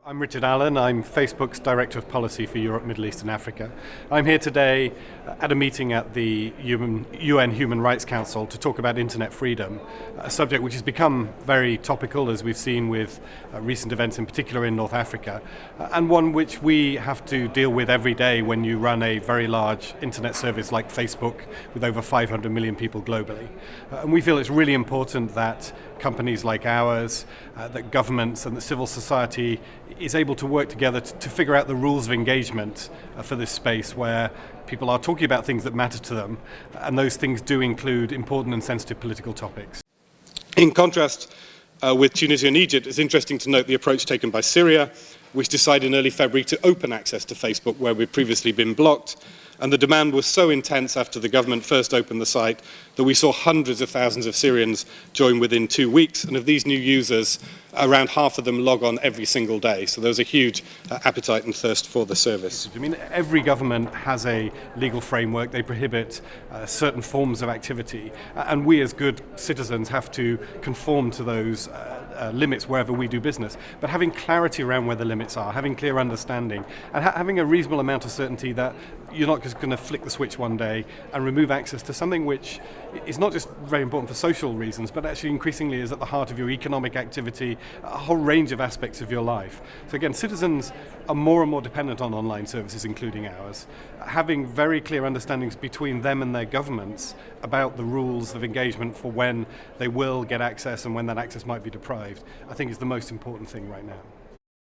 I'm Richard Allan. I'm Facebook's Director of Policy for Europe, Middle East and Africa. I'm here today at a meeting at the UN Human Rights Council to talk about internet freedom, a subject which has become very topical, as we've seen with recent events, in particular in North Africa, and one which we have to deal with every day when you run a very large internet service like Facebook with over 500 million people globally. And we feel it's really important that companies like ours, that governments and the civil society is able to work together to figure out the rules of engagement for this space where people are talking about things that matter to them, and those things do include important and sensitive political topics. In contrast with Tunisia and Egypt, it's interesting to note the approach taken by Syria, which decided in early February to open access to Facebook where we'd previously been blocked. And the demand was so intense after the government first opened the site that we saw hundreds of thousands of Syrians join within 2 weeks. And of these new users, around half of them log on every single day. So there was a huge appetite and thirst for the service. I mean, every government has a legal framework. They prohibit certain forms of activity. And we as good citizens have to conform to those limits wherever we do business. But having clarity around where the limits are, having clear understanding, and having a reasonable amount of certainty that you're not just going to flick the switch one day and remove access to something which is not just very important for social reasons, but actually increasingly is at the heart of your economic activity, a whole range of aspects of your life. So again, citizens are more and more dependent on online services, including ours. Having very clear understandings between them and their governments about the rules of engagement for when they will get access and when that access might be deprived, I think is the most important thing right now.